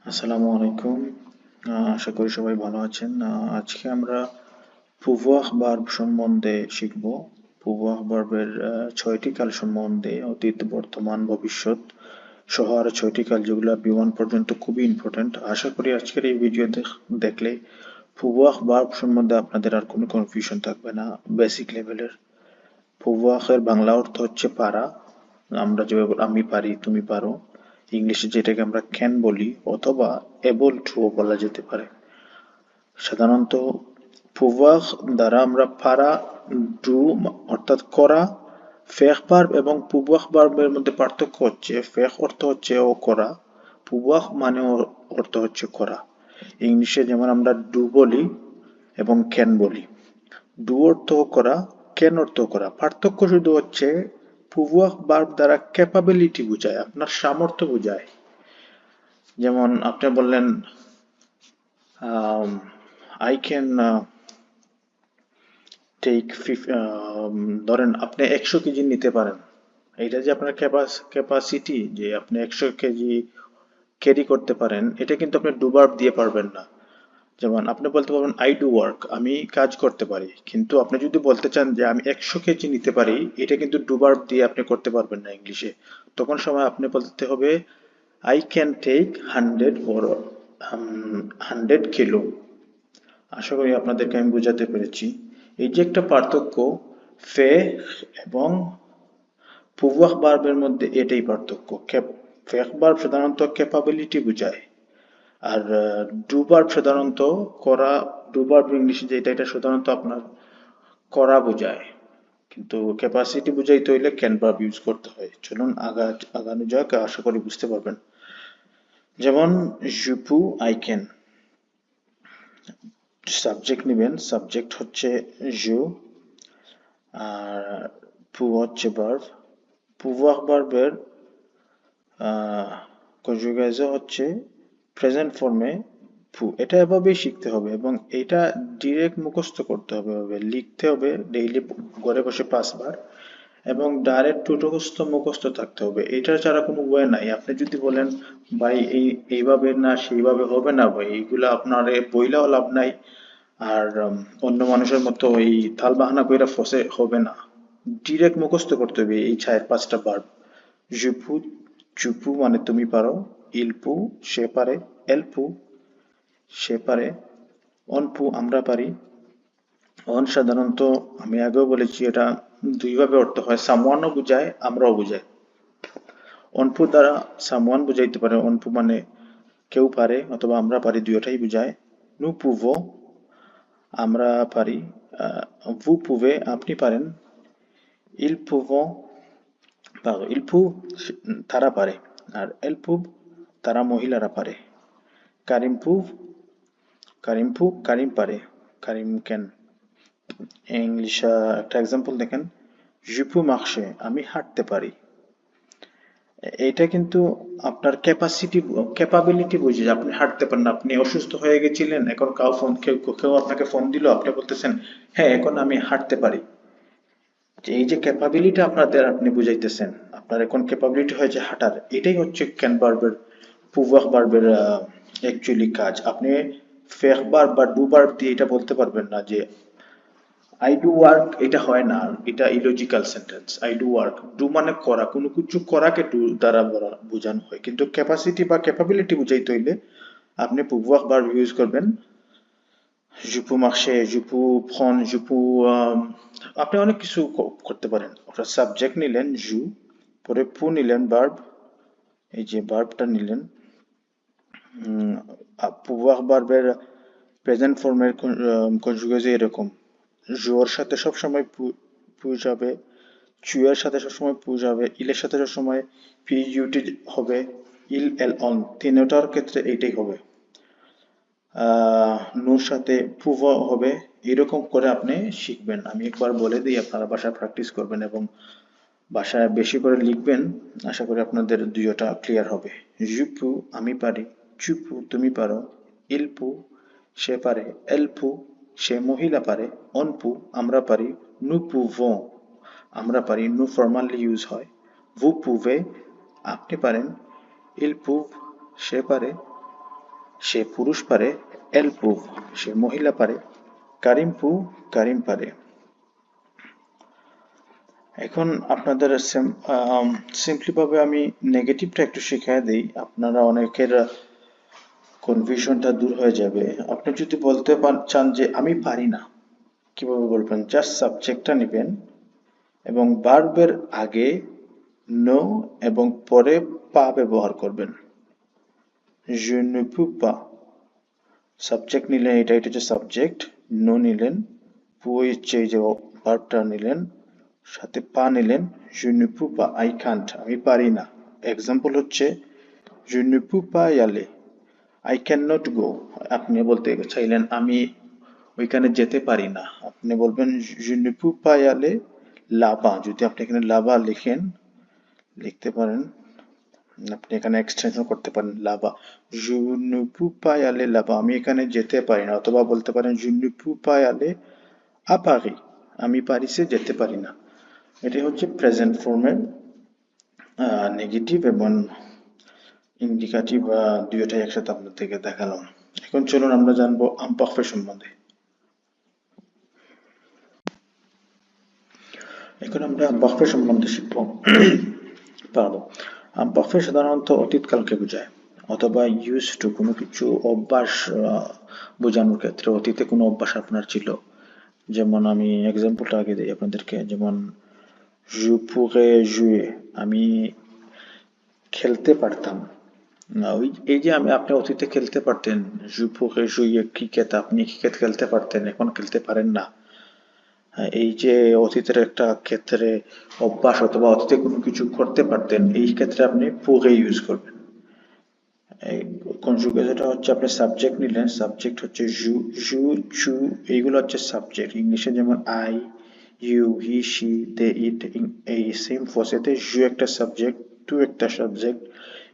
আসসালামু আলাইকুম। আশা করি সবাই ভালো আছেন। আজকে আমরা পূর্বাভাস ভার্ব সম্বন্ধে শিখব। পূর্বাভাস ভার্বের ৬টি কাল সম্বন্ধে অতীত, বর্তমান, ভবিষ্যৎ সহ আরো ৬টি কাল যেগুলো B1 পর্যন্ত খুবই ইম্পর্ট্যান্ট। আশা করি আজকের এই ভিডিও দেখলে পূর্বাভাস ভার্ব সম্বন্ধে আপনাদের আর কোনো কনফিউশন থাকবে না। বেসিক লেভেলের পূর্বাভাসের বাংলা অর্থ হচ্ছে পারা। আমরা যেভাবে আমি পারি, তুমি পারো। ইংলিশে যেটাকে আমরা ক্যান বলি অথবা এবল টু বলা যেতে পারে। সাধারণত পূর্বাভাস দ্বারা আমরা পারা, ডু অর্থাৎ করা, ফেখ ভার্ব এবং পূর্বাভাস ভার্বের মধ্যে পার্থক্য হচ্ছে ফেখ অর্থ হচ্ছে ও করা, পূর্বাভাস মানে অর্থ হচ্ছে করা। ইংলিশে যেমন আমরা ডু বলি এবং ক্যান বলি। ডু অর্থ করা, ক্যান অর্থ করা। পার্থক্য শুধু হচ্ছে পূর্বাভাস ভার্ব দ্বারা ক্যাপাবিলিটি বোঝায়, আপনার সামর্থ্য বোঝায়। যেমন আপনি বললেন আই ক্যান টেক ধরেন আপনি 100 কেজি নিতে পারেন। এটা যে আপনার ক্যাপাসিটি, যে আপনি 100 কেজি ক্যারি করতে পারেন, এটা কিন্তু আপনি ডু ভার্ব দিয়ে পারবেন না। যেমন আপনি বলতে পারবেন আই ডু ওয়ার্ক, আমি কাজ করতে পারি, কিন্তু আপনি যদি বলতে চান যে আমি 100 কেজি নিতে পারি, এটা কিন্তু ডু ভার্ব দিয়ে আপনি করতে পারবেন না ইংলিশে। তখন সময় আপনি বলতে হবে আই ক্যান টেক 100 কিলো। আশা করি আপনাদেরকে আমি বোঝাতে পেরেছি। এই যে একটা পার্থক্য, ফে এবং পূর্বাভাস ভার্বের মধ্যে, এটাই পার্থক্য। ফেক ভার্ব সাধারণত ক্যাপাবিলিটি বোঝায়, আর ডু ভার্ব সাধারণত করা। ডু ভার্ব ইংলিশে যেটা, এটা সাধারণত আপনার করা বোঝায়, কিন্তু ক্যাপাসিটি বুঝাইতে হইলে ক্যান ভার্ব ইউজ করতে হয়। চলুন আগানো যাক, আশা করি বুঝতে পারবেন। যেমন জুপু, আই ক্যান। সাবজেক্ট নেবেন, সাবজেক্ট হচ্ছে জু, আর পু হচ্ছে ভার্ব। পূর্বাভাস ভার্বের কনজুগেশন হচ্ছে প্রেজেন্ট ফর্মে পু। এটা এভাবেই শিখতে হবে এবং এটা ডিরেক্ট মুখস্থ করতে হবে, লিখতে হবে ডেইলি ঘরে বসে 5 বার, এবং ডাইরেক্ট টুটুস্থ মুখস্থ থাকতে হবে। এটা ছাড়া কোনো ওয়ে নাই। আপনি যদি বলেন ভাই এইভাবে না সেইভাবে হবে না, ভাই এইগুলা আপনার বইলাও লাভ নাই, আর অন্য মানুষের মতো এই তাল বাহানা কইরা ফসে হবে না। ডিরেক্ট মুখস্থ করতে হবে এই 4-5টা ভার্ব। জুপু, চুপু মানে তুমি পারো, ইলপু সে পারে, এলপু সে পারে, অনপু আমরা পারি। অন সাধারণত আমি আগেও বলেছি এটা দুইভাবে অর্থ হয়, সামওয়ানও বুঝায়, আমরাও বুঝায়। অনপু দ্বারা সামওয়ান বুঝাইতে পারে, অনপু মানে কেউ পারে অথবা আমরা পারি, দুইটাই বুঝায়। নু পুভো আমরা পারি, ভু পুভে আপনি পারেন, ইল পুভো ইলপু তারা পারে, আর এলপু তারা মহিলারা পারে। কারিম্পু কারিম পারে, কারিম ক্যান। ইংলিশ একটা এক্সাম্পল দেখেন, জুপু মার্শে আমি হাঁটতে পারি। এটা কিন্তু আপনার ক্যাপাবিলিটি বুঝে যে আপনি হাঁটতে পারেন। আপনি অসুস্থ হয়ে গেছিলেন, এখন কেউ আপনাকে ফোন দিল, আপনি বলতেছেন হ্যাঁ এখন আমি হাঁটতে পারি। যে এই যে ক্যাপাবিলিটি আপনি বুঝাইতেছেন, আপনার এখন ক্যাপাবিলিটি হয়েছে হাঁটার, এটাই হচ্ছে ক্যান ভার্বের, পূর্বাভাস ভার্বের অ্যাকচুয়ালি কাজ। আপনি ফেক ভার্ব বা ডু ভার্ব দিয়ে এটা বলতে পারবেন না যে আই ডু ওয়ার্ক, এটা হয় না, এটা illogical sentence. I do work, do মানে করা, কোনো কিছু করাকে ডু দ্বারা বোঝানো হয়, কিন্তু ক্যাপাসিটি বা ক্যাপাবিলিটি বুঝাইতে হইলে আপনি পূর্বাভাস ভার্ব ইউজ করবেন। জুপু মার্শে, জুপু ফ্রন, জুপু আপনি অনেক কিছু করতে পারেন। আপনার সাবজেক্ট নিলেন জু, পরে পু নিলেন ভার্ব, এই যে ভার্বটা নিলেন। পূর্বাভাস ভার্বের প্রেজেন্ট ফর্মের কনজুগেশন এরকম, জুর সাথে সবসময় পু যাবে, চুয়ের সাথে সবসময় পু যাবে, ইলের সাথে সবসময় পি ইউটি হবে, ইল এল অন তিনটার ক্ষেত্রে এইটাই হবে। নুর সাথে পুভ হবে। এরকম করে আপনি শিখবেন। আমি একবার বলে দিই, আপনারা বাসায় প্র্যাকটিস করবেন এবং বাসায় বেশি করে লিখবেন। আশা করি আপনাদের দুইটা ক্লিয়ার হবে। জুপু আমি পারি, চুপু তুমি পারো, ইলপু সে পারে, এলপু সে মহিলা পারে, অনপু আমরা পারি, নু পুভো আমরা পারি, নু ফর্মালি ইউজ হয়, ভু পুভে আপনি পারেন, ইল পুভ সে পারে, সে পুরুষ পারে, এল পুভ সে মহিলা পারে, কারিম পারে। এখন আপনাদের সিম্পলি ভাবে আমি নেগেটিভটা একটু শিখিয়ে দিই, আপনারা অনেকের কনফিউশনটা দূর হয়ে যাবে। আপনি যদি বলতে চান যে আমি পারি না, কিভাবে বলবেন? জাস্ট সাবজেক্টটা নেবেন এবং ভার্বের আগে নো এবং পরে পা ব্যবহার করবেন। je ne peux pas, subject নিলেন, এটা হচ্ছে সাবজেক্ট, নো নিলেন, পু হচ্ছে এই যে ভার্বটা নিলেন, সাথে পা নিলেন, je ne peux pas, I can't, আমি পারি না। এক্সাম্পল হচ্ছে je ne peux pas y aller, I cannot go, আপনি বলতে চাইলেন আমি ওইখানে যেতে পারি না, আপনি বলবেন je ne peux pas y aller là-bas। যদি আপনি এখানে là-bas লিখতে পারেন, আপনি এখানে এক্সটেনশন করতে পারেন là-bas, je ne peux pas y aller là-bas, আমি এখানে যেতে পারি না। অথবা বলতে পারেন je ne peux pas y aller à Paris, আমি প্যারিসে যেতে পারি না। এটি হচ্ছে প্রেজেন্ট ফর্মের নেগেটিভ এবং ইন্ডিকেটিভ, দুইটাই একসাথে আপনাদেরকে দেখালাম। এখন চলুন আমরা জানবো আমপারফে সম্বন্ধে। এখন আমরা আমপারফে সম্বন্ধে শিখব। পারবো। আমপারফে সাধারণত অতীতকালকে বোঝায়, অথবা ইউজ টু কোনো কিছু অভ্যাস বোঝানোর ক্ষেত্রে অতীতে কোনো অভ্যাস আপনার ছিল। যেমন আমি এক্সাম্পলটা আগে দিই আপনাদেরকে, যেমন je pourrais jouer, আমি খেলতে পারতাম। ওই এই যে আপনি অতীতে খেলতে পারতেন, je pourrais jouer ক্রিকেট, আপনি ক্রিকেট খেলতে পারতেন, এখন খেলতে পারেন না। এই যে অতীতের একটা ক্ষেত্রে অভ্যাস অথবা অতীতে কোনো কিছু করতে পারতেন, এই ক্ষেত্রে আপনি pourrait ইউজ করবেন। কনজুগেশনটা হচ্ছে আপনি সাবজেক্ট নিলেন, সাবজেক্ট হচ্ছে you, you, এইগুলো হচ্ছে সাবজেক্ট। ইংলিশে যেমন আই, ইউ, হি, শি, দে, ইট, এই সেম ফসেতে you একটা সাবজেক্ট, টু একটা সাবজেক্ট,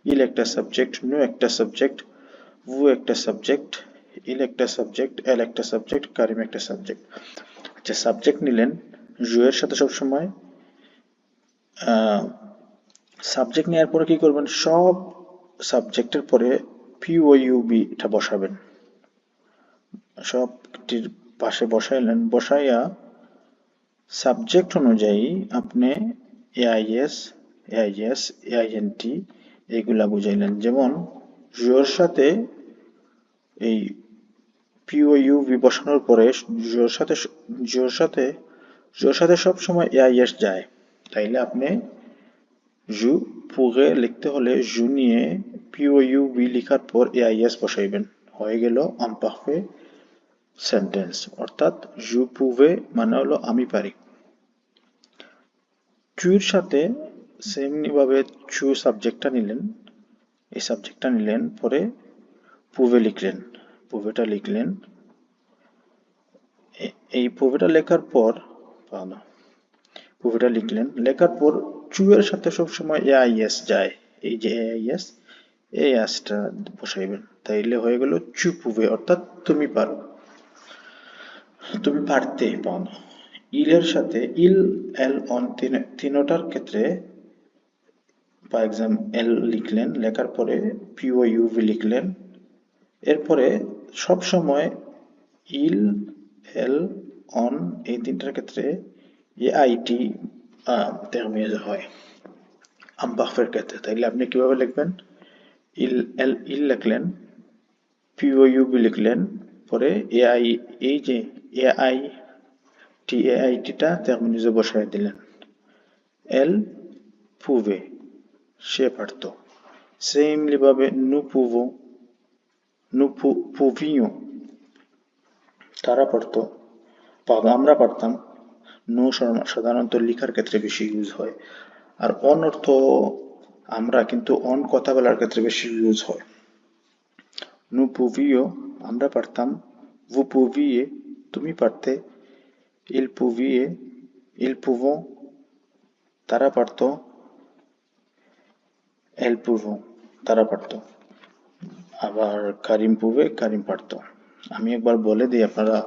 ইল একটা সাবজেক্ট, নো একটা সাবজেক্ট, vous একটা সাবজেক্ট, ইল একটা সাবজেক্ট, এল একটা সাবজেক্ট, কারিম একটা সাবজেক্ট। আচ্ছা, সাবজেক্ট নিলেন, you এর সাথে সবসময় সাবজেক্ট নেওয়ার পরে কি করবেন? সব সাবজেক্টের পরে পিওইউবি এটা বসাবেন, সবটির পাশে বসাইলেন, বসাইয়া সাবজেক্ট অনুযায়ী আপনি এআইএস, এআইএনটি এইগুলা বুঝাইলেন। যেমন জোর সাথে এই পিওইউবি বসানোর পরে জোর সাথে সব সময় এআইএস যায়, তাইলে আপনি জু পুরে লিখতে হলে জু নিয়ে পিওইউবি লিখার পর এআইএস বসাইবেন, হয়ে গেল আমপারফে সেন্টেন্স। অর্থাৎ জু পুভে মানে হলো আমি পারি। চুর সাথে সেমনি ভাবে চু সাবজেক্টটা নিলেন, এই সাবজেক্টটা নিলেন, পরে পুভে লিখলেন, পুভেটা লিখলেন, এই পুভেটা লেখার পর পুভেটা লিখলেন, লেখার পর চু এর সাথে সবসময় এআইএস যায়, এই যে এআইএস, এই এসটা বসাইবেন, তাইলে হয়ে গেল চু পুভে, অর্থাৎ তুমি পারো, তুমি পারতে পারো। ইলের সাথে ইল, এল, অন তিনটার ক্ষেত্রে ফর এক্সাম্পল এল লিখলেন, লেখার পরে পিও ইউভি লিখলেন, এরপরে সব সময় ইল, এল, অন এই তিনটার ক্ষেত্রে এআইটি টার্মিনেট হয় আমপারফের ক্ষেত্রে। তাইলে আপনি কিভাবে লিখবেন? ইল লিখলেন, পিওইউবি লিখলেন, পরে এআই, এই যে এআইটিটা টার্মিনেটে বসায় দিলেন। এল পুভে, সে পারত। সেমলি ভাবে নু পুভো, নু পুভিও, তারা পারত, আমরা পারতাম। নু সাধারণত লিখার ক্ষেত্রে বেশি ইউজ হয়, আর অন অর্থ আমরা, কিন্তু অন কথা বলার ক্ষেত্রে বেশি ইউজ হয়। নু পুভিও আমরা পারতাম, ভু পুভিয়ে তুমি পারতে, ইল পুভিয়ে ইল পুভো তারা পারত, এল পুভো তারা পারত। আবার কারিম পুভে কারিম পারত। আমি একবার বলে দিই, আপনারা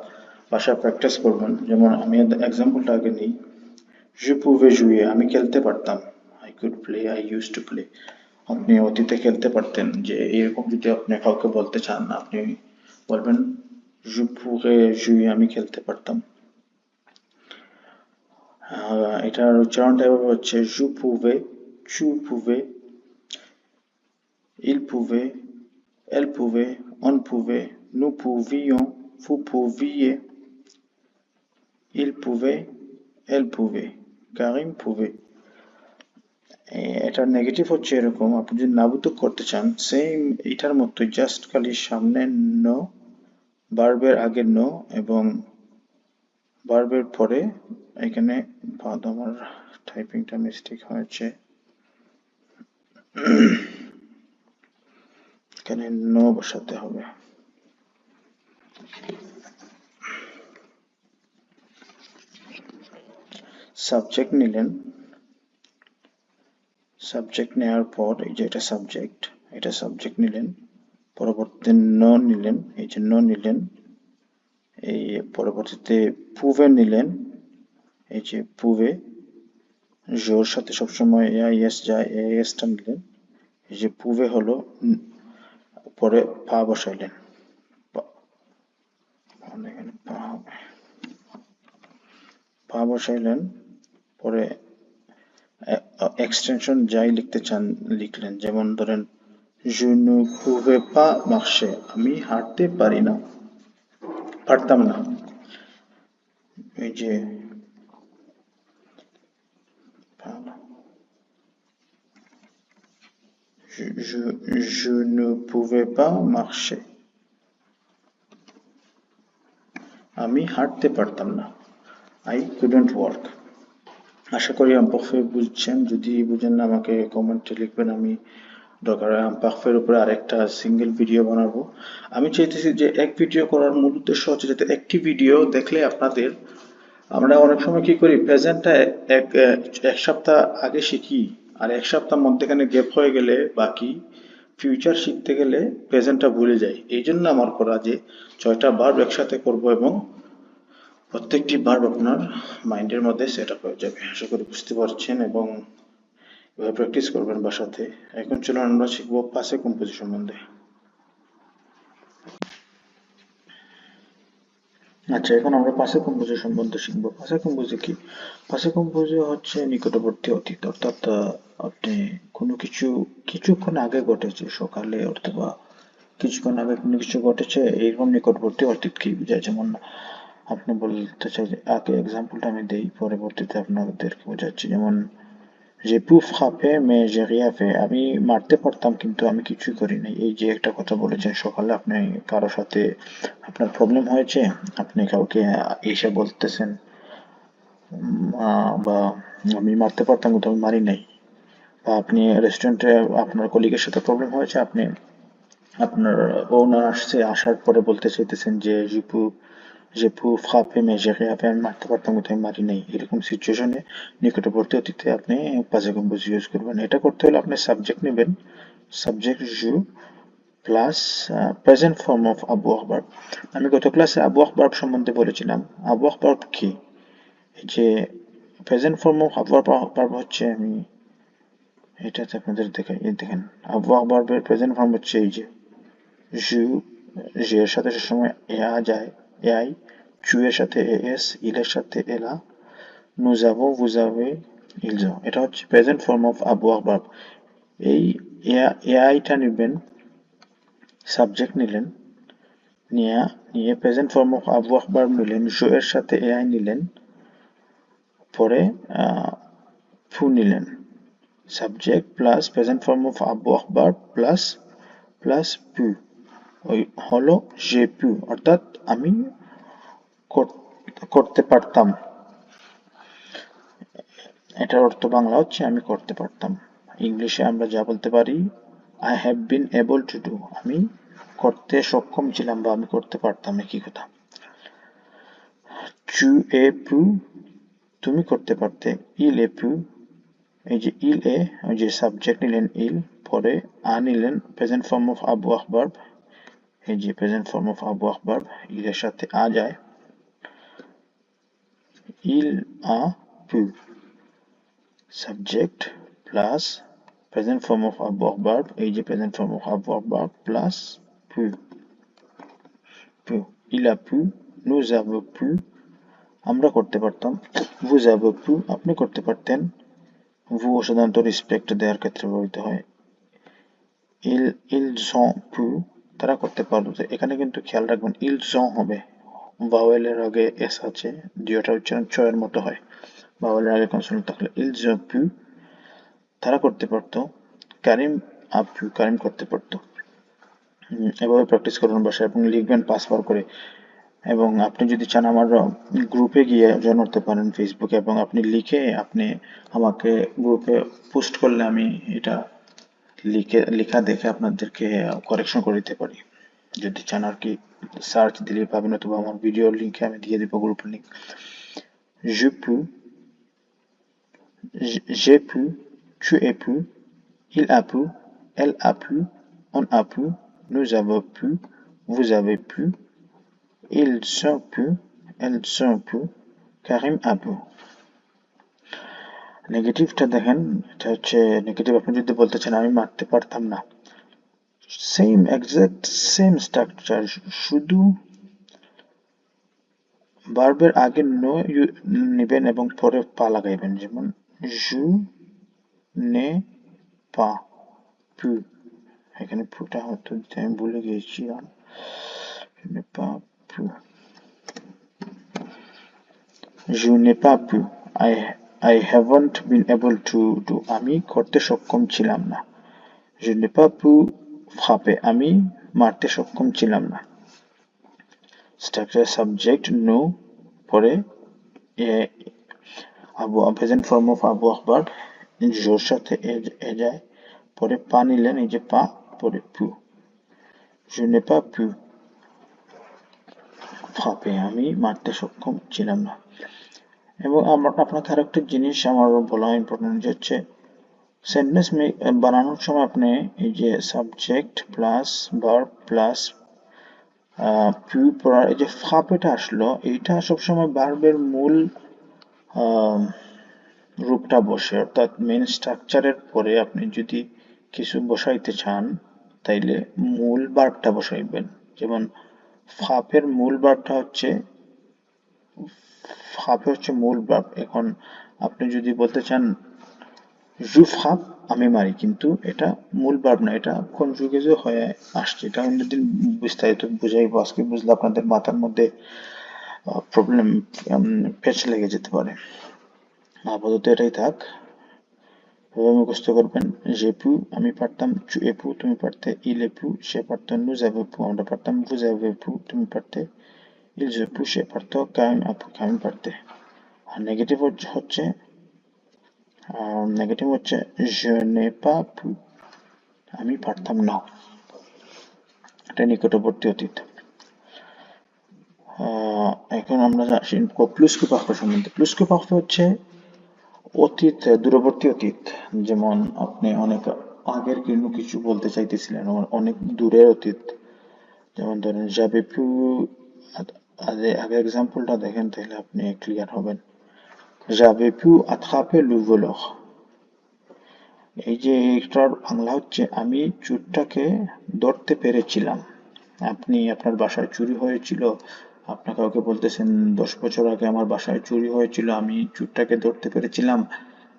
বাসায় প্র্যাকটিস করবেন। যেমন আমি এক্সাম্পলটা আগে নিই, je pouvais jouer, আমি খেলতে পারতাম, I could play, I used to play। আপনি অতীতে খেলতে পারতেন, যে এরকম যদি আপনি কাউকে বলতে চান, আপনি বলবেন je pourrais jouer, আমি খেলতে পারতাম। এটার উচ্চারণটা এভাবে হচ্ছে je pouvais, tu pouvais, il pouvait, elle pouvait, on pouvait, nous pouvions, vous pouviez, il pouvait, elle pouvait, Karim pouvait। এটার নেগেটিভ হচ্ছে এরকম, আপনি যদি নাবুদক করতে চান সেম এটার মতো, জাস্ট খালি সামনে নো, ভার্বের আগে নো এবং ভার্বের পরে এখানে বাদ, আমার টাইপিংটা মিস্টেক হয়েছে, এখানে নো বসাতে হবে। সাবজেক্ট নিলেন, সাবজেক্ট নেওয়ার পর এই যে এটা সাবজেক্ট, এটা সাবজেক্ট নিলেন, পরবর্তীতে নো নিলেন, এই যে নো নিলেন, এই পরবর্তীতে পুভে নিলেন, এই যে পুভে, জোর সাথে সবসময় এস যায়, এসটা নিলেন, এই যে পুভে হলো, পরে পা বসাইলেন, এখানে পা হবে, পা বসাইলেন, পরে এক্সটেনশন যাই লিখতে চান লিখলেন, যেমন ধরেন je ne pouvais pas marcher, আমি হাঁটতে পারি না, পারতাম না, এই যে je ne pouvais pas marcher, আমি হাঁটতে পারতাম না, I couldn't walk। আশা করি আমপাখফে বুঝছেন, যদি বুঝেন না আমাকে কমেন্টে লিখবেন, আমি দরকার হয় আমপাখফের উপরে আরেকটা সিঙ্গেল ভিডিও বানাবো। আমি চাইতেছি যে এক ভিডিও করার মূল উদ্দেশ্য হচ্ছে যাতে একটি ভিডিও দেখলে আপনাদের, আমরা অনেক সময় কি করি প্রেজেন্টটা এক এক সপ্তাহ আগে শিখি, আর এক সপ্তাহ মধ্যেখানে গ্যাপ হয়ে গেলে বাকি ফিউচার শিখতে গেলে প্রেজেন্টটা ভুলে যাই। এই জন্য আমার করা যে 6টা ভার্ব একসাথে করব এবং প্রত্যেকটি ভার্ব আপনার মাইন্ডের মধ্যে সেট আপ হয়ে যাবে। আশা করি বুঝতে পারছেন এবং এভাবে প্র্যাকটিস করবেন বাসাতে। এখন চলুন আমরা শিখবো পাসে কম্পোজিশন সম্বন্ধে। আচ্ছা, এখন আমরা পাসে কম্পোজে সম্বন্ধে শিখবো। পাসে কম্পোজে কি? পাসে কম্পোজে হচ্ছে নিকটবর্তী অতীত, অর্থাৎ আপনি কোনো কিছু কিছুক্ষণ আগে ঘটেছে, সকালে অথবা কিছুক্ষণ আগে কোনো কিছু ঘটেছে, এরকম নিকটবর্তী অতীতকেই বোঝায়। যেমন আপনি বলতে চাই যে, আগে এক্সাম্পলটা আমি দেই, পরবর্তীতে আপনাদেরকে বোঝাচ্ছি। যেমন j'ai pu frapper mais j'ai rien fait, আমি মারতে পারতাম কিন্তু আমি কিছুই করি নাই। এই যে একটা কথা বলেছেন, সকালে আপনি কারো সাথে আপনার প্রবলেম হয়েছে, আপনি কাউকে এসে বলতেছেন বা আমি মারতে পারতাম কিন্তু আমি মারি নাই, বা আপনি রেস্টুরেন্টে আপনার কলিগের সাথে প্রবলেম হয়েছে, আপনি আপনার ওনার আসছে, আসার পরে বলতে চাইতেছেন যে যে পু ফ্রাপে মে j'ai rien fait, আমি মারতে পারতাম কিন্তু আমি মারি নাই। এরকম সিচুয়েশনে নিকটবর্তী অতীতে আপনি পাজে কম্পোজ ইউজ করবেন। এটা করতে হলে আপনি সাবজেক্ট নেবেন, সাবজেক্ট জু প্লাস প্রেজেন্ট ফর্ম অফ আবওয়াহ ভার্ব। আমি গত ক্লাসে আবওয়াহ ভার্ব সম্বন্ধে বলেছিলাম। আবওয়াহ ভার্ব কি? এই যে প্রেজেন্ট ফর্ম অফ আবওয়াহ ভার্ব হচ্ছে, আমি এটাতে আপনাদের দেখাই, এই দেখেন আবওয়াহ ভার্বের প্রেজেন্ট ফর্ম হচ্ছে এই যে জু, যে এর সাথে সবসময় এ যায়, এআই, চু এর সাথে এস, ইল এর সাথে এলা, nous avons, vous avez, ils ont। এটা হচ্ছে প্রেজেন্ট ফর্ম অফ আবওয়াহ ভার্ব। এই এআইটা নেবেন, সাবজেক্ট নিলেন, নিয়ে প্রেজেন্ট ফর্ম অফ আবওয়াহ ভার্ব নিলেন, জু এর সাথে এআই নিলেন, পরে ফু নিলেন, subject plus present form of আবওয়াহ ভার্ব প্লাস পু, ওই হলো যে পু, অর্থাৎ আমি করতে পারতাম। এটার অর্থ বাংলা হচ্ছে আমি করতে পারতাম। ইংলিশে আমরা যা বলতে পারি I have been able to do, আমি করতে সক্ষম ছিলাম বা আমি করতে পারতাম, একই কথা। চু এ পু, তুমি করতে পারতে। ইল এ পু, এই যে ইল এ, ওই যে সাবজেক্ট নিলেন ইল, পরে নিলেন প্রেজেন্ট ফর্ম অফ আবওয়াহ ভার্ব, এই যে প্রেজেন্ট ফর্ম অফ আবওয়াহ ভার্ব, ইলের সাথে যায়, ইল আ পু, subject plus present form of avoir verb, এই যে present form of avoir verb plus pu, pu, il a pu, nous avons pu, আমরা করতে পারতাম, vous avez pu, আপনি করতে পারতেন, vous সাধারণত রেসপেক্ট দেওয়ার ক্ষেত্রে ব্যবহৃত হয়, ils ont pu, তারা করতে পারবে। এখানে কিন্তু খেয়াল রাখবেন ils ont হবে, ভাওয়েলের আগে এস আছে, দুইটা উচ্চারণ চ এর মতো হয়, ভাওয়েলের আগে কনসোনেন্ট থাকলে ils ont pu, তারা করতে পারতো, কারিম a pu, কারিম করতে পারতো। এভাবে প্র্যাকটিস করুন বাসায় এবং লিখবেন 5 বার করে। এবং আপনি যদি চান আমার গ্রুপে গিয়ে জয়েন করতে পারেন ফেসবুকে, এবং আপনি লিখে আপনি আমাকে গ্রুপে পোস্ট করলে আমি এটা লেখা দেখে আপনাদেরকে কারেকশন করে দিতে পারি। যদি চান আর কি সার্চ দিলে পাবেন, অথবা আমার ভিডিও লিংকে আমি দিয়ে দেবো গ্রুপের link. je peux, j'ai pu, tu as pu, il a pu, elle a pu, on a pu, nous avons pu, vous avez pu, ils ont pu, elles ont pu, Karim a pu। নেগেটিভটা দেখেন, এটা হচ্ছে negative. আপনি যদি বলতে চান আমি মারতে পারতাম না, সেম এক্সাক্ট সেম স্ট্রাকচার, শুধু ভার্বের আগে নো নেবেন এবং পরে পা লাগাইবেন। যেমন je n'ai pas pu, এখানে পুটা হতো আমি ভুলে গিয়েছিলাম, je n'ai pas pu, je n'ai pas pu, I haven't been able to do, আমি করতে সক্ষম ছিলাম না, je n'ai pas pu frapper, আমি মারতে সক্ষম ছিলাম না। স্ট্রাকচার সাবজেক্ট নো, পরে present form of avoir verb, জোর সাথে এ যায়, পরে পা নিলেন, এই যে পা, পরে পু, je n'ai pas pu frapper, আমি মারতে সক্ষম ছিলাম না। এবং আপনাকে আরেকটা জিনিস আমার বলা ইম্পর্টেন্ট, যে হচ্ছে সেন্টেন্স বানানোর সময় আপনি এই যে সাবজেক্ট প্লাস ভার্ব প্লাস পু পড়ার এই যে ফাপেটা আসলো, এইটা সবসময় ভার্বের মূল রূপটা বসে, অর্থাৎ মেন স্ট্রাকচারের পরে আপনি যদি কিছু বসাইতে চান তাইলে মূল ভার্বটা বসাইবেন। যেমন ফাপের মূল ভার্বটা হচ্ছে, ফাপে হচ্ছে মূল ভার্ব। এখন আপনি যদি বলতে চান জু ফাপ, আমি মারি, কিন্তু এটা মূল ভার্ব না, এটা কনজুগেজও হয়ে আসছে। এটা অন্যদিন বিস্তারিত বুঝাইবো, আজকে বুঝলে আপনাদের মাথার মধ্যে প্রবলেম পেচ লেগে যেতে পারে। আপাতত এটাই থাক, এভাবে মুখস্থ করবেন। j'ai pu, আমি পারতাম, tu as pu, তুমি পারতে, il a pu, সে পারত, nous avons pu, আমরা পারতাম, vous avez pu, তুমি পারতে, ils ont pu, সে পারত, কারিম a pu, কারিম পারতে। আর নেগেটিভ হচ্ছে je n'ai pas pu, আমি পারতাম না, এটা নিকটবর্তী অতীত। এখন আমরা আসি প্লুস্কু পাখা সম্বন্ধে। প্লুস্কু পাখা হচ্ছে অতীত, দূরবর্তী অতীত। যেমন আপনি অনেক আগের কোনো কিছু বলতে চাইতেছিলেন, অনেক দূরের অতীত। যেমন ধরেন যাবে পু, আগে এক্সাম্পলটা দেখেন তাহলে আপনি ক্লিয়ার হবেন। যাবে পু আটকাপে লুভলখ, এই যে এটার বাংলা হচ্ছে আমি চোরটাকে ধরতে পেরেছিলাম। আপনি আপনার বাসায় চুরি হয়েছিল, আপনার কাউকে বলতেছেন 10 বছর আগে আমার বাসায় চুরি হয়েছিল, আমি চোরটাকে ধরতে পেরেছিলাম,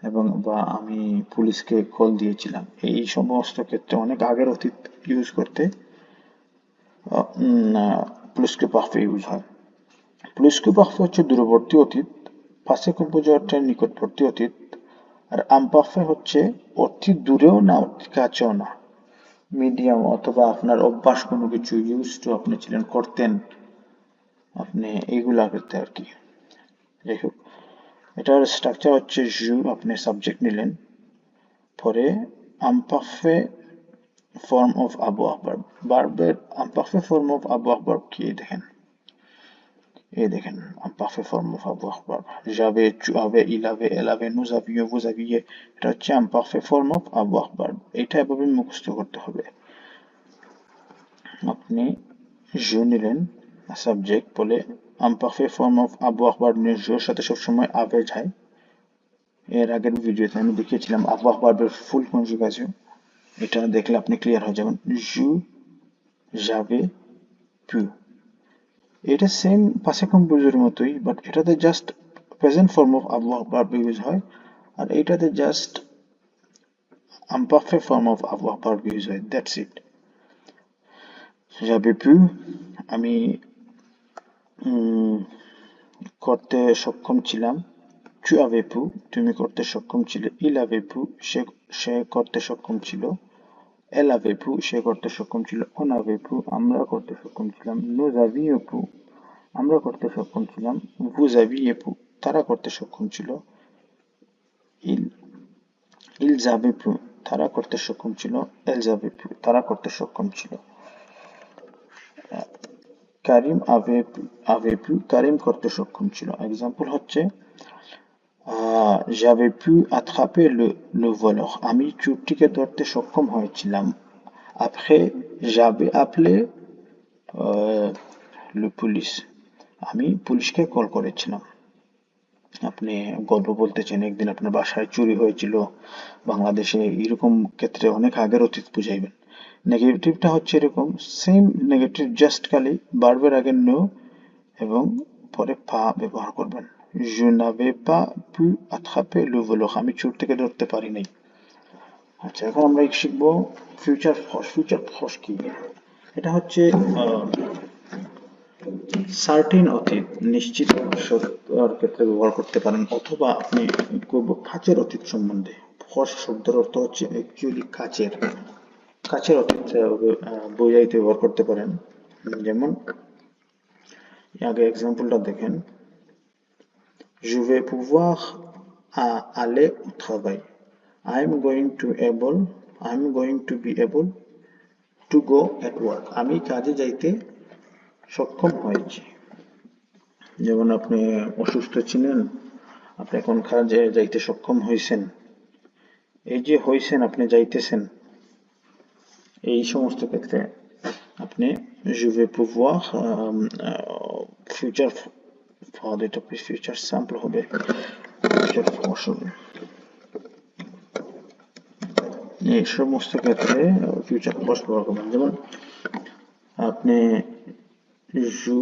এবং বা আমি পুলিশকে কল দিয়েছিলাম। এই সমস্ত ক্ষেত্রে অনেক আগের অতীত ইউজ করতে প্লুস্কে পারফে ইউজ হয়। প্লুস্কে পারফে হচ্ছে দূরবর্তী অতীত, পাসে কম্পোজ অর্থে নিকটবর্তী অতীত, আর আমপারফে হচ্ছে অতি দূরেও না অতি কাছেও না, মিডিয়াম, অথবা আপনার অভ্যাস কোনো কিছু ইউজ টু আপনি ছিলেন, করতেন আপনি, এইগুলা করতে আর কি। যাই হোক, এটার স্ট্রাকচার হচ্ছে জু, আপনি সাবজেক্ট নিলেন, পরে আমপারফে ফর্ম অফ avoir verb, ভার্বের আমপারফে ফর্ম অফ avoir verb কি দেখেন, এই দেখেন imparfait form of avoir verb, j'avais, tu avais, il avait, elle avait, nous avions, vous aviez, এটা হচ্ছে imparfait form of avoir verb। এটা এভাবে মুখস্থ করতে হবে। আপনি je নিলেন সাবজেক্ট, বলে imparfait form of avoir verb নিয়ে je সাথে সবসময় avait যায়, এর আগের ভিডিওতে আমি দেখিয়েছিলাম avoir ভার্বের ফুল কনজুগেশন, এটা দেখলে আপনি ক্লিয়ার হয়ে যাবেন। জু, j'avais, pu, এটা সেম পাসে কম্পোজের মতোই, বাট এটাতে just present form of avoir verb use হয়, আর এইটাতে just imperfect form of avoir verb use হয়, দ্যাটস ইট। j'avais pu, আমি করতে সক্ষম ছিলাম। tu avais pu, তুমি করতে সক্ষম ছিলে। il avait pu, সে করতে সক্ষম ছিল। elle avait pu, সে করতে সক্ষম ছিল। on avait pu, আমরা করতে সক্ষম ছিলাম। nous avions pu, আমরা করতে সক্ষম ছিলাম। vous aviez pu, তারা করতে সক্ষম ছিল। il ils avaient pu, তারা করতে সক্ষম ছিল। elles avaient pu, তারা করতে সক্ষম ছিল। কারিম avait pu, কারিম করতে সক্ষম ছিল। এক্সাম্পল হচ্ছে j'avais pu attraper le voleur, আমি চোরটিকে ধরতে সক্ষম হয়েছিলাম। après j'avais appelé le police, আমি পুলিশকে কল করেছিলাম। আপনি গল্প বলতেছেন একদিন আপনার বাসায় চুরি হয়েছিল বাংলাদেশে, এরকম ক্ষেত্রে অনেক আগের অতীত বুঝাইবেন। নেগেটিভটা হচ্ছে এরকম সেম নেগেটিভ, জাস্ট খালি ভার্বের আগে নো এবং পরে পা ব্যবহার করবেন। je n'avais pas pu attraper le voleur, আমি চোর থেকে ধরতে পারি নাই। আচ্ছা, এখন আমরা শিখবো ফিউচার ফর্স। ফিউচার ফর্স কি? এটা হচ্ছে সার্টেন অতীত, নিশ্চিত সত্যর ক্ষেত্রে ব্যবহার করতে পারেন, অথবা আপনি কাছের অতীত সম্বন্ধে। ফর্স শব্দের অর্থ হচ্ছে অ্যাকচুয়ালি কাছের কাছের অতীত বোঝাইতে ব্যবহার করতে পারেন। যেমন আগে এক্সাম্পলটা দেখেন, je vais pouvoir aller au travail, I am going to be able to go at work, আমি কাজে যাইতে সক্ষম হয়েছি। যেমন আপনি অসুস্থ ছিলেন, আপনি এখন কাজে যাইতে সক্ষম হয়েছেন। এই যে হয়েছেন, আপনি যাইতেছেন, এই সমস্ত ক্ষেত্রে আপনি je vais pouvoir ফিউচার এটা ফিউচার স্যাম্পল হবে, ফিউচার ফর্স হবে। এই সমস্ত ক্ষেত্রে ফিউচার ফর্স ব্যবহার করবেন। যেমন আপনি জু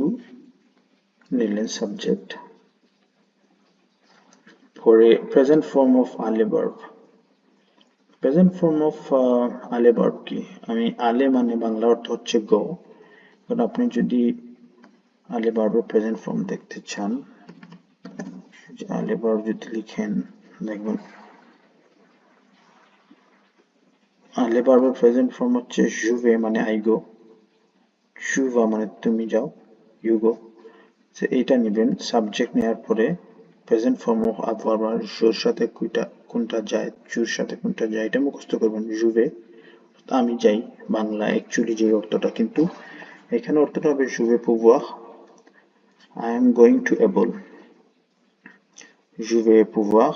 নিলেন সাবজেক্ট, পরে প্রেজেন্ট ফর্ম অফ আলে ভার্ব। প্রেজেন্ট ফর্ম অফ আলে ভার্ব কি? আমি আলে মানে বাংলা অর্থ হচ্ছে গো। কারণ আপনি যদি আলে ভার্বের প্রেজেন্ট ফর্ম দেখতে চান, আলে ভার্ব যদি লিখেন দেখবেন আলে ভার্বের প্রেজেন্ট ফর্ম হচ্ছে জুভে মানে আই গো, চুভা মানে তুমি যাও, ইউ গো। এইটা নেবেন, সাবজেক্ট নেওয়ার পরে প্রেজেন্ট ফর্ম অফ অ্যাডভার্ব আর জোর সাথে কোনটা যায়, চুর সাথে কোনটা যায়, এটা মুখস্থ করবেন। জুভে আমি যাই, বাংলা অ্যাকচুয়ালি যে অর্থটা, কিন্তু এখানে অর্থটা হবে Juve pouvoir, I am going to able, je vais pouvoir,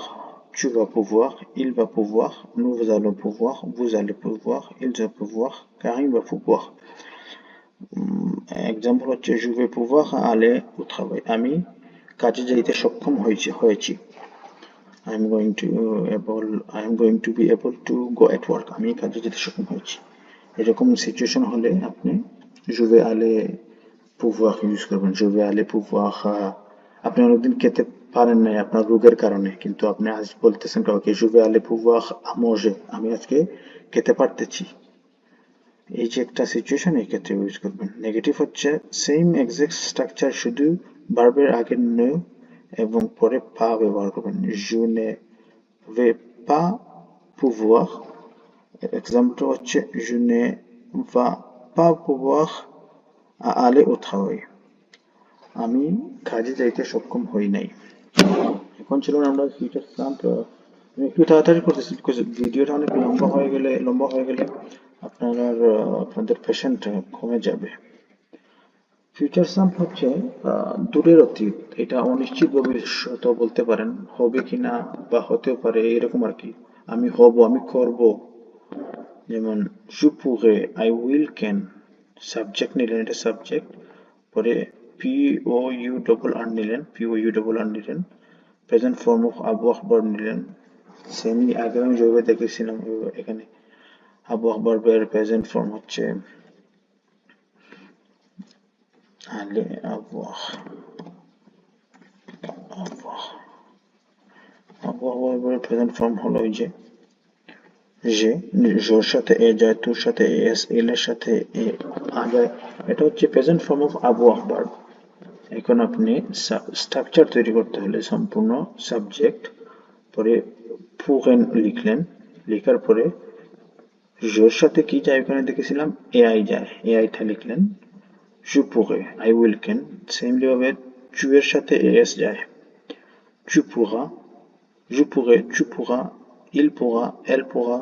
tu vas pouvoir, il va pouvoir, nous allons pouvoir, vous allez pouvoir, ils vont pouvoir, Karim va pouvoir। Example হচ্ছে je vais pouvoir aller au travail, আমি কাজে যাইতে সক্ষম হয়েছি। I am going to be able to go at work, আমি কাজে যেতে সক্ষম হয়েছি। এরকম সিচুয়েশন হলে আপনি je vais aller pouvoir use করবেন। je vais aller pouvoir, আপনি অনেকদিন খেতে পারেন নাই আপনার রোগের কারণে, কিন্তু আপনি আজ বলতেছেন কাউকে je vais aller pouvoir manger, আমি আজকে খেতে পারতেছি। এই যে একটা সিচুয়েশন, এই ক্ষেত্রে ইউজ করবেন। নেগেটিভ হচ্ছে সেম এক্সাক্ট স্ট্রাকচার, শুধু ভার্বের আগে নো এবং পরে পা ব্যবহার করবেন। je ne vais pas pouvoir, example হচ্ছে je ne vais pas pouvoir aller au travail, আমি কাজে যাইতে সক্ষম হই নাই। এখন চলুন আমরা ফিউচার স্যাম্পল, আমি একটু তাড়াতাড়ি করতেছি বিকজ ভিডিওটা অনেক লম্বা হয়ে গেলে আপনাদের পেশেন্ট কমে যাবে। ফিউচার স্যাম্পল হচ্ছে দূরের অতীত, এটা অনিশ্চিত ভবিষ্যৎ বলতে পারেন, হবে কিনা বা হতেও পারে এরকম আর কি। আমি হব, আমি করব। যেমন je pourrais, I will, can, subject নিলেন, এটা সাবজেক্ট, পরে POU নিলেন, present form of avoir verb নিলেন, সেম আগে আমি যেভাবে দেখেছিলাম এখানে আবহাওয়া ভার্বের প্রেজেন্ট ফর্ম হচ্ছে আলে আবহাওয়া আবহাওয়া আবহাওয়া ভার্বের প্রেজেন্ট ফর্ম হলো ওই যে যে জোর সাথে এ যায়, তুর সাথে এস, এল এর সাথে এ আ যায়, এটা হচ্ছে প্রেজেন্ট ফর্ম অফ আবহাওয়া ভার্ব। এখন আপনি স্ট্রাকচার তৈরি করতে হলে সম্পূর্ণ সাবজেক্ট, পরে পুরেন লিখলেন, লেখার পরে জোর সাথে কি যায় ওখানে দেখেছিলাম এআই যায়, এআইটা লিখলেন, je pourrais I will can, সেমলি ভাবে tu এর সাথে এস যায়, tu pourras, je pourrais, tu pourras, il pourra, elle pourra,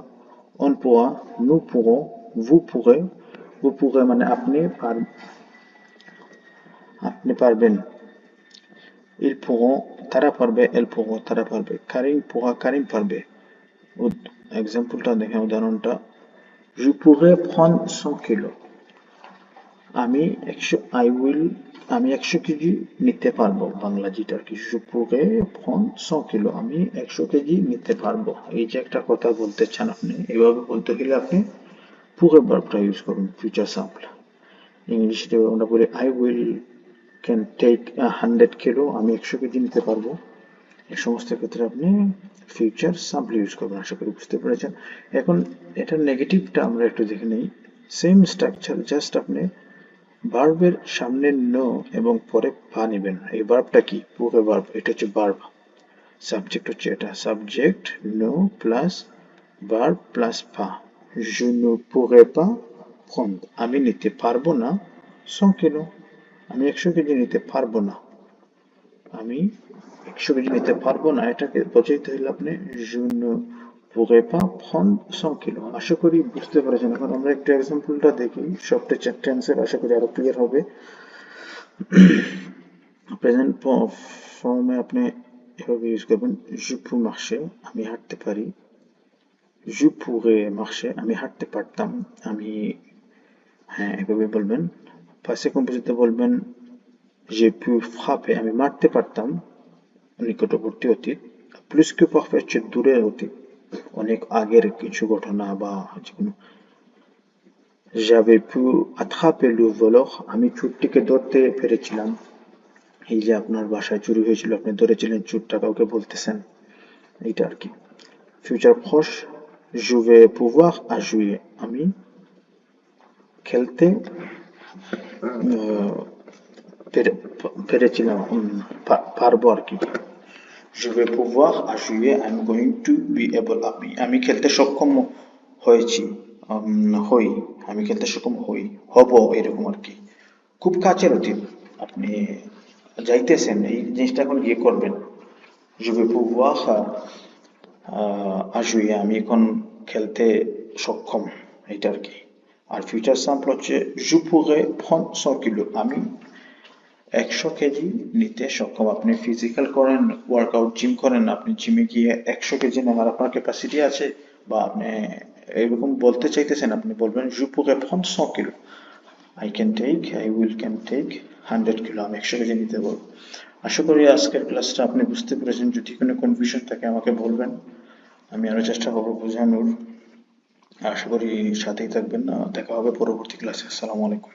on pourra, nous pourrons, vous pourrez মানে আপনি পারবেন, ils pourront তারা পারবে, elles pourront তারা পারবে, কারিম pourra কারিম পারবে। এক্সাম্পলটা দেখেন, উদাহরণটা, je pourrais prendre 100 কিলো, আমি 100 আই উইল আমি 100 কেজি নিতে পারবো, বাংলা যেটা আর কি, je pourrais prendre 100 কিলো, আমি 100 কেজি নিতে পারবো। এই যে একটা কথা বলতে চান আপনি, এভাবে বলতে গেলে আপনি pourrait ভার্বটা ইউজ করুন, ফিউচার সিম্পল। ইংলিশে আমরা বলি I will can take 100 kilo, আমি 100 কেজি নিতে পারবো। এই সমস্ত ক্ষেত্রে আপনি ফিউচার সিম্পল ইউজ করবেন। আশা করি বুঝতে পেরেছেন। এখন এটার নেগেটিভটা আমরা একটু দেখে নেই। সেম স্ট্রাকচার, জাস্ট আপনি ভার্বের সামনে নো এবং পরে পা নেবেন। এই ভার্বটা কি? পুরো ভার্ব, এটা হচ্ছে ভার্ব। সাবজেক্ট হচ্ছে এটা, সাবজেক্ট নো প্লাস ভার্ব প্লাস পা। je ne pourrais pas prendre, আমি নিতে পারবো না 100 কিলো, আমি 100 কেজি নিতে পারবো না, আমি 100 কেজি নিতে পারবো না, এটাকে বোঝাইতে হলে আপনি je ne pourrais pas prendre 100 kilo. আশা করি বুঝতে পেরেছেন। এখন আমরা একটু এক্সাম্পলটা দেখি, সবটা চারটে অ্যান্সার আশা করি আরো ক্লিয়ার হবে। প্রেজেন্ট ফর্মে আপনি এভাবে ইউজ করবেন, je peux marcher, আমি হাঁটতে পারি, je pourrais marcher, আমি হাঁটতে পারতাম, আমি, হ্যাঁ এভাবে বলবেন। পাশে কম্পোজিটে বলবেন j'ai pu frapper, আমি মারতে পারতাম, নিকটবর্তী অতীত। প্লুস que parfait হচ্ছে দূরের অতীত, অনেক আগের কিছু ঘটনা বা যেকোনো। j'avais pu attraper le voleur, আমি চোরটিকে ধরতে পেরেছিলাম। এই যে আপনার বাসায় চুরি হয়েছিল, আপনি ধরেছিলেন, চোরটা কাউকে বলতেছেন, এইটা আর কি। ফিউচার প্রশ, je vais pouvoir à jouer, আমি খেলতে পেরেছিলাম, পারবো আর কি। je vais pouvoir à jouer, I'm going to be able, আমি খেলতে সক্ষম হয়েছি, হই, আমি খেলতে সক্ষম হই, হব, এরকম আর কি। খুব কাছের অতীত, আপনি যাইতেছেন, এই জিনিসটা এখন গিয়ে করবেন। je vais pouvoir à jouer, আমি এখন খেলতে সক্ষম, এটা আর কি। আর ফিউচার স্যাম্পল হচ্ছে je pourrais prendre 100 কিলো, আমি 100 কেজি নিতে সক্ষম। আপনি ফিজিক্যাল করেন, ওয়ার্কআউট, জিম করেন, আপনি জিমে গিয়ে 100 কেজি নেওয়ার আপনার ক্যাপাসিটি আছে, বা আপনি এরকম বলতে চাইতেছেন, আপনি বলবেন je pourrais prendre 100 kilo, I will can take 100 kilo, আমি 100 কেজি নিতে পারবো। আশা করি আজকের ক্লাসটা আপনি বুঝতে পেরেছেন। যদি কোনো কনফিউশন থাকে আমাকে বলবেন, আমি আরো চেষ্টা করবো বোঝানোর। আশা করি সাথেই থাকবেন। দেখা হবে পরবর্তী ক্লাসে। আসসালামু আলাইকুম।